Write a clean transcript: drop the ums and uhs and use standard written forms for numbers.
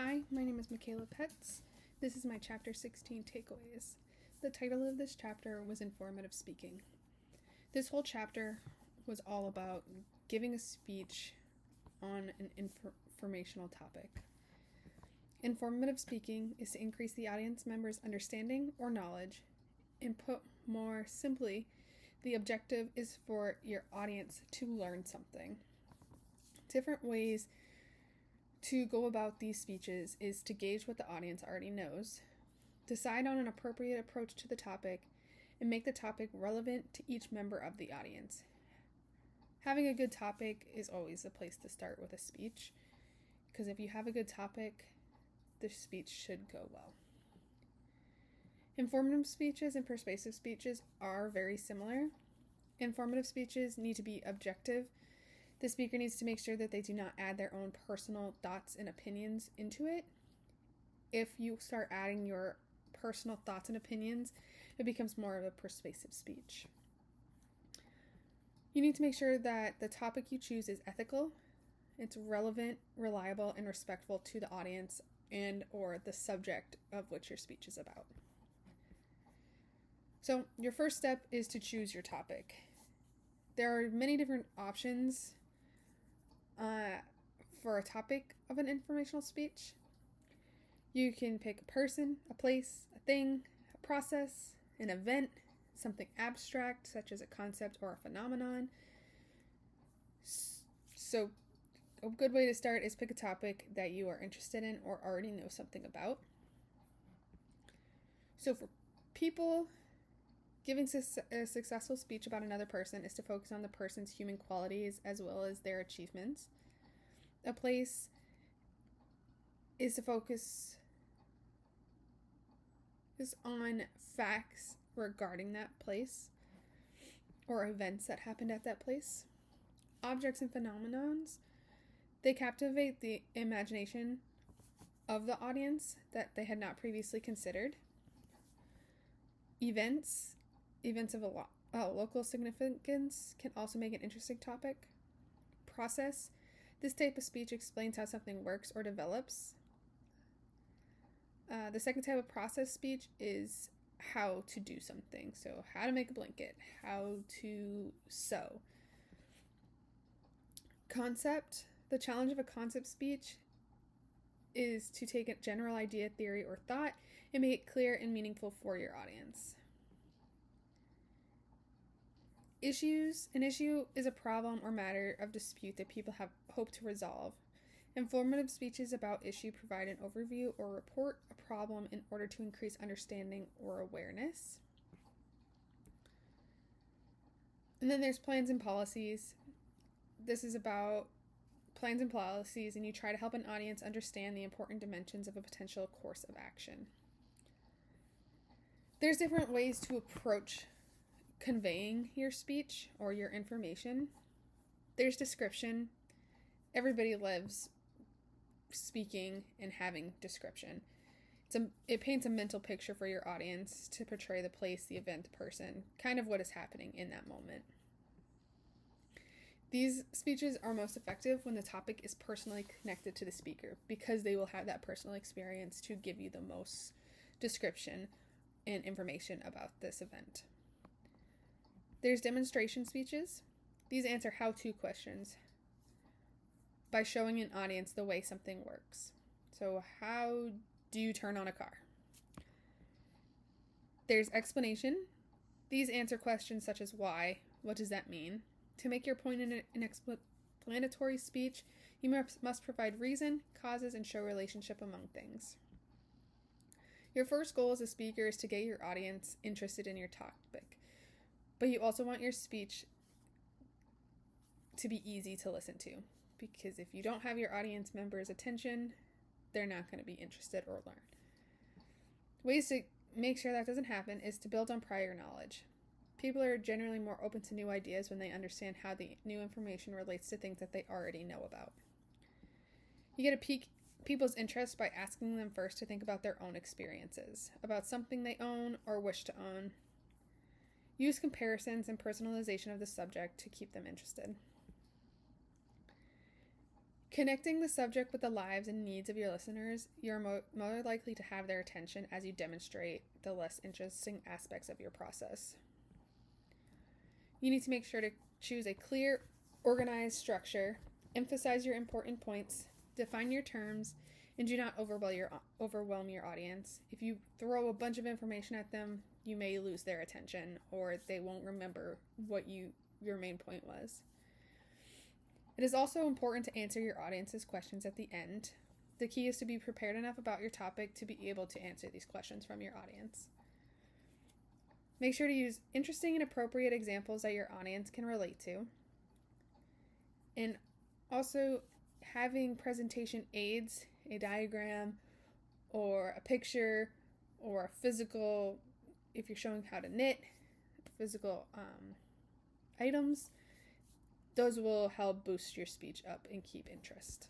Hi, my name is Michaela Petz. This is my Chapter 16 takeaways. The title of this chapter was Informative Speaking. This whole chapter was all about giving a speech on an informational topic. Informative speaking is to increase the audience member's understanding or knowledge, and put more simply, the objective is for your audience to learn something. Different ways to go about these speeches is to gauge what the audience already knows, decide on an appropriate approach to the topic, and make the topic relevant to each member of the audience. Having a good topic is always a place to start with a speech, because if you have a good topic, the speech should go well. Informative speeches and persuasive speeches are very similar. Informative speeches need to be objective. The speaker needs to make sure that they do not add their own personal thoughts and opinions into it. If you start adding your personal thoughts and opinions, it becomes more of a persuasive speech. You need to make sure that the topic you choose is ethical, it's relevant, reliable, and respectful to the audience and or the subject of which your speech is about. So your first step is to choose your topic. There are many different options for a topic of an informational speech. You can pick a person, a place, a thing, a process, an event, something abstract such as a concept or a phenomenon. So a good way to start is pick a topic that you are interested in or already know something about. So for people, giving a successful speech about another person is to focus on the person's human qualities as well as their achievements. A place is to focus on facts regarding that place or events that happened at that place. Objects and phenomenons, they captivate the imagination of the audience that they had not previously considered. Events of a local significance can also make an interesting topic. Process, this type of speech explains how something works or develops. The second type of process speech is how to do something. So how to make a blanket, how to sew. Concept, the challenge of a concept speech is to take a general idea, theory, or thought and make it clear and meaningful for your audience. Issues. An issue is a problem or matter of dispute that people have hope to resolve. Informative speeches about issue provide an overview or report a problem in order to increase understanding or awareness. And then there's plans and policies. This is about plans and policies, and you try to help an audience understand the important dimensions of a potential course of action. There's different ways to approach conveying your speech or your information. There's description. Everybody loves speaking and having description. It paints a mental picture for your audience to portray the place, the event, the person, kind of what is happening in that moment. These speeches are most effective when the topic is personally connected to the speaker, because they will have that personal experience to give you the most description and information about this event. There's demonstration speeches. These answer how-to questions by showing an audience the way something works. So how do you turn on a car? There's explanation. These answer questions such as why, what does that mean? To make your point in an explanatory speech, you must provide reason, causes, and show relationship among things. Your first goal as a speaker is to get your audience interested in your topic, but you also want your speech to be easy to listen to, because if you don't have your audience members' attention, they're not going to be interested or learn. Ways to make sure that doesn't happen is to build on prior knowledge. People are generally more open to new ideas when they understand how the new information relates to things that they already know about. You get to pique people's interest by asking them first to think about their own experiences, about something they own or wish to own. Use comparisons and personalization of the subject to keep them interested. Connecting the subject with the lives and needs of your listeners, you're more likely to have their attention as you demonstrate the less interesting aspects of your process. You need to make sure to choose a clear, organized structure, emphasize your important points, define your terms, and do not overwhelm your audience. If you throw a bunch of information at them, you may lose their attention, or they won't remember what your main point was. It is also important to answer your audience's questions at the end. The key is to be prepared enough about your topic to be able to answer these questions from your audience. Make sure to use interesting and appropriate examples that your audience can relate to. And also, having presentation aids, a diagram, or a picture, or a physical, if you're showing how to knit, physical items, those will help boost your speech up and keep interest.